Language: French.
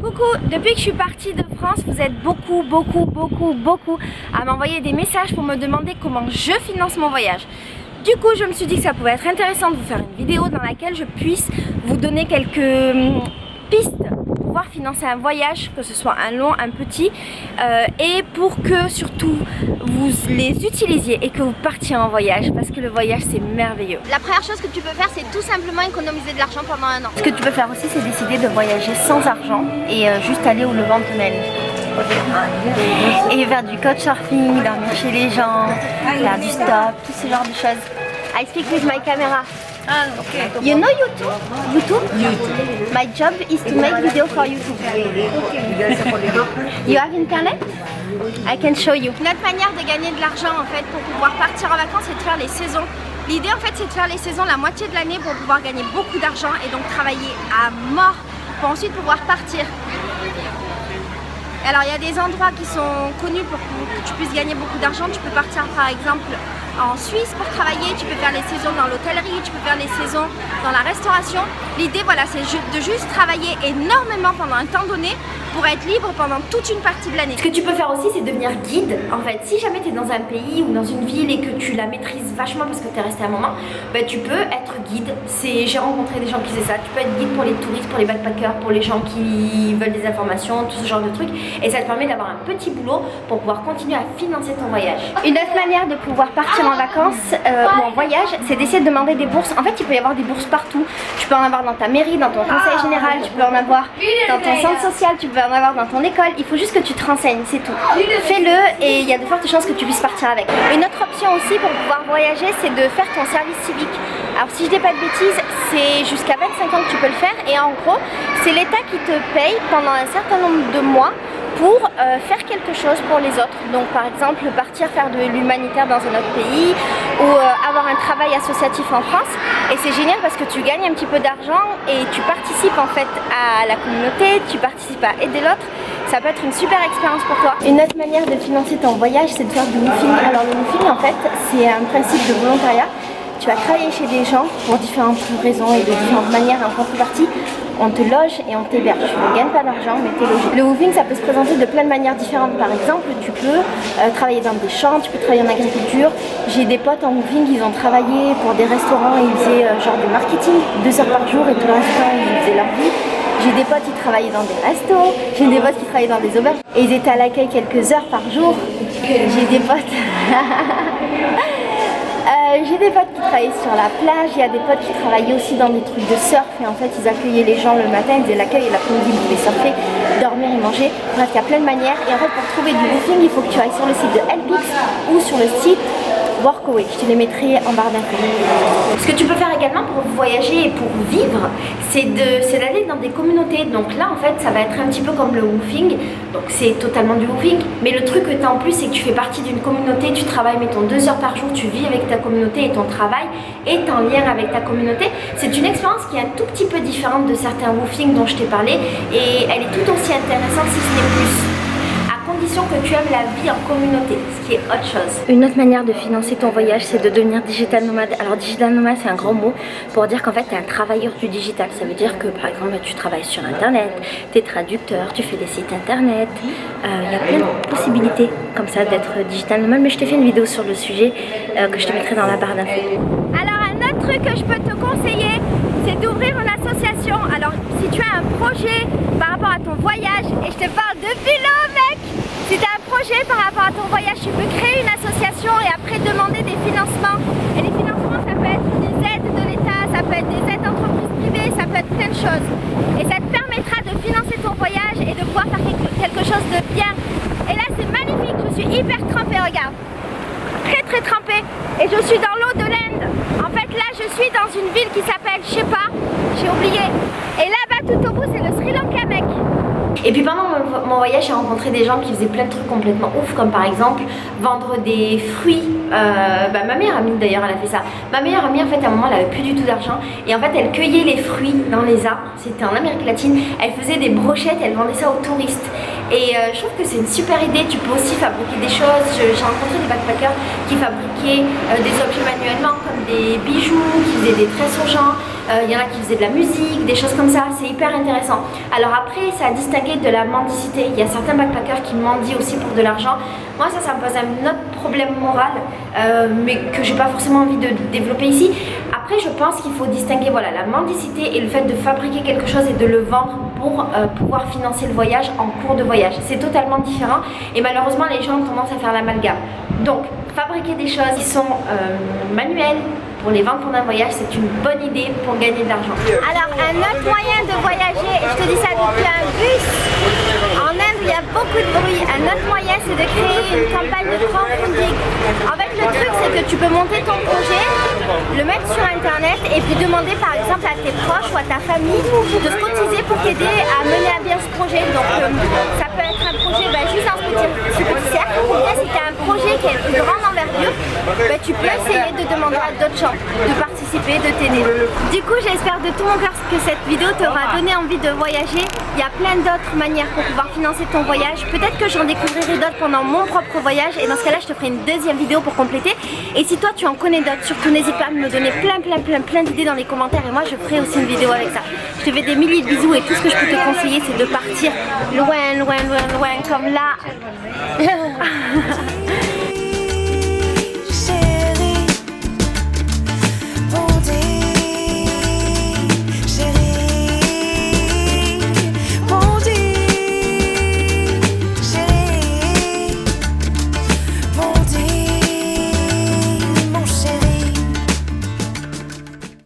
Coucou, depuis que je suis partie de France, vous êtes beaucoup à m'envoyer des messages pour me demander comment je finance mon voyage. Du coup, je me suis dit que ça pouvait être intéressant de vous faire une vidéo dans laquelle je puisse vous donner quelques pistes pour pouvoir financer un voyage, que ce soit un long, un petit, et pour que surtout vous les utilisiez et que vous partiez en voyage, parce que le voyage c'est merveilleux. La première chose que tu peux faire, c'est tout simplement économiser de l'argent pendant un an. Ce que tu peux faire aussi, c'est décider de voyager sans argent et juste aller où le vent te mène. Et faire du couchsurfing, dormir chez les gens, faire du stop, tout ce genre de choses. I speak with my camera. Ah, okay. You know YouTube? My job is to make video for YouTube. You have internet? I can show you. Notre manière de gagner de l'argent en fait pour pouvoir partir en vacances, c'est de faire les saisons. L'idée en fait c'est de faire les saisons la moitié de l'année pour pouvoir gagner beaucoup d'argent et donc travailler à mort pour ensuite pouvoir partir. Alors il y a des endroits qui sont connus pour que tu puisses gagner beaucoup d'argent. Tu peux partir par exemple en Suisse pour travailler, tu peux faire les saisons dans l'hôtellerie, tu peux faire les saisons dans la restauration. L'idée voilà, c'est de juste travailler énormément pendant un temps donné pour être libre pendant toute une partie de l'année. Ce que tu peux faire aussi, c'est devenir guide. En fait, si jamais tu es dans un pays ou dans une ville et que tu la maîtrises vachement parce que tu es resté un moment, bah, tu peux être guide. J'ai rencontré des gens qui faisaient ça. Tu peux être guide pour les touristes, pour les backpackers, pour les gens qui veulent des informations, tout ce genre de trucs. Et ça te permet d'avoir un petit boulot pour pouvoir continuer à financer ton voyage. Une autre manière de pouvoir partir en vacances ou en voyage, c'est d'essayer de demander des bourses. En fait, il peut y avoir des bourses partout. Tu peux en avoir dans ta mairie, dans ton conseil général, tu peux en avoir dans ton centre social, tu peux en avoir dans ton école. Il faut juste que tu te renseignes, c'est tout. Fais-le et il y a de fortes chances que tu puisses partir avec. Une autre option aussi pour pouvoir voyager, c'est de faire ton service civique. Alors si je dis pas de bêtises, c'est jusqu'à 25 ans que tu peux le faire et en gros, c'est l'État qui te paye pendant un certain nombre de mois pour faire quelque chose pour les autres. Donc par exemple partir faire de l'humanitaire dans un autre pays ou avoir un travail associatif en France. Et c'est génial parce que tu gagnes un petit peu d'argent et tu participes en fait à la communauté, tu participes à aider l'autre. Ça peut être une super expérience pour toi. Une autre manière de financer ton voyage, c'est de faire du woofing. Alors le woofing en fait, c'est un principe de volontariat. Tu vas travailler chez des gens pour différentes raisons et de différentes manières en contrepartie. On te loge et on t'héberge. Tu ne gagnes pas d'argent mais tu es logé. Le woofing ça peut se présenter de plein de manières différentes. Par exemple, tu peux travailler dans des champs, tu peux travailler en agriculture. J'ai des potes en woofing, ils ont travaillé pour des restaurants et ils faisaient genre du marketing 2 heures par jour et tout le reste du temps ils faisaient leur vie. J'ai des potes qui travaillaient dans des restos, j'ai des potes qui travaillaient dans des auberges et ils étaient à l'accueil quelques heures par jour. J'ai des potes... j'ai des potes qui travaillaient sur la plage, il y a des potes qui travaillaient aussi dans des trucs de surf et en fait ils accueillaient les gens le matin, ils faisaient l'accueil et l'après-midi ils pouvaient surfer, dormir et manger. Bref, il y a plein de manières et en fait pour trouver du woofing il faut que tu ailles sur le site de Helpix ou sur le site Workaway, je te les mettrai en barre d'infos. Ce que tu peux faire également pour voyager et pour vivre, c'est d'aller dans des communautés. Donc là en fait ça va être un petit peu comme le woofing, donc c'est totalement du woofing, mais le truc que tu as en plus c'est que tu fais partie d'une communauté, tu travailles mettons 2 heures par jour, tu vis avec ta communauté et ton travail est en lien avec ta communauté. C'est une expérience qui est un tout petit peu différente de certains woofing dont je t'ai parlé et elle est tout aussi intéressante si ce n'est plus. Condition que tu aimes la vie en communauté, ce qui est autre chose. Une autre manière de financer ton voyage, c'est de devenir digital nomade. Alors digital nomade, c'est un grand mot pour dire qu'en fait tu es un travailleur du digital. Ça veut dire que par exemple tu travailles sur internet, tu es traducteur, tu fais des sites internet. Il y a plein de possibilités comme ça d'être digital nomade, mais je t'ai fait une vidéo sur le sujet que je te mettrai dans la barre d'infos. Alors un autre truc que je peux te conseiller, c'est d'ouvrir une association. Alors si tu as un projet par rapport à ton voyage, et je te parle de vélo mec, si tu as un projet par rapport à ton voyage, tu peux créer une association et après demander des financements. Et les financements ça peut être des aides de l'État, ça peut être des aides d'entreprises privées, ça peut être plein de choses. Et ça te permettra de financer ton voyage et de pouvoir faire quelque chose de bien. Et là c'est magnifique, je suis hyper trempée, regarde. Très trempée et je suis dans l'eau de l'Inde. En fait là je suis dans une ville qui s'appelle, je sais pas, j'ai oublié. Et là-bas tout au bout c'est le Sri Lanka mec. Et puis pendant mon voyage j'ai rencontré des gens qui faisaient plein de trucs complètement ouf, comme par exemple vendre des fruits. Ma meilleure amie d'ailleurs elle a fait ça. Ma meilleure amie en fait à un moment elle avait plus du tout d'argent et en fait elle cueillait les fruits dans les arbres, c'était en Amérique latine, elle faisait des brochettes, elle vendait ça aux touristes. Et je trouve que c'est une super idée. Tu peux aussi fabriquer des choses. J'ai rencontré des backpackers qui fabriquaient des objets manuellement comme des bijoux, qui faisaient des tresses aux gens. Il y en a qui faisaient de la musique, des choses comme ça. C'est hyper intéressant. Alors après, ça a distingué de la mendicité. Il y a certains backpackers qui mendient aussi pour de l'argent. Moi, ça me pose un autre problème moral, mais que j'ai pas forcément envie de développer ici. Après, je pense qu'il faut distinguer voilà, la mendicité et le fait de fabriquer quelque chose et de le vendre pour pouvoir financer le voyage en cours de voyage. C'est totalement différent et malheureusement, les gens ont tendance à faire l'amalgame. Donc, fabriquer des choses qui sont manuelles pour les vendre pendant un voyage, c'est une bonne idée pour gagner de l'argent. Alors, un autre moyen de voyager, et je te dis ça depuis un bus, en Inde où il y a beaucoup de bruit, un autre moyen c'est de créer une campagne de crowdfunding. En fait, le truc c'est que tu peux monter ton projet, le mettre sur internet et puis demander par exemple à tes proches ou à ta famille de se cotiser pour t'aider à mener à bien ce projet. Donc ça peut être un projet juste dans ce petit cercle, ou bien si tu as un projet qui est de plus grande envergure, tu peux essayer de demander à d'autres gens de participer, de t'aider. Du coup, j'espère de tout mon cœur que cette vidéo t'aura donné envie de voyager. Il y a plein d'autres manières pour pouvoir financer ton voyage. Peut-être que j'en découvrirai d'autres pendant mon propre voyage et dans ce cas-là, je te ferai une deuxième vidéo pour compléter. Et si toi, tu en connais d'autres, surtout n'hésite pas à me donner plein d'idées dans les commentaires et moi, je ferai aussi une vidéo avec ça. Je te fais des milliers de bisous et tout ce que je peux te conseiller, c'est de partir loin comme là.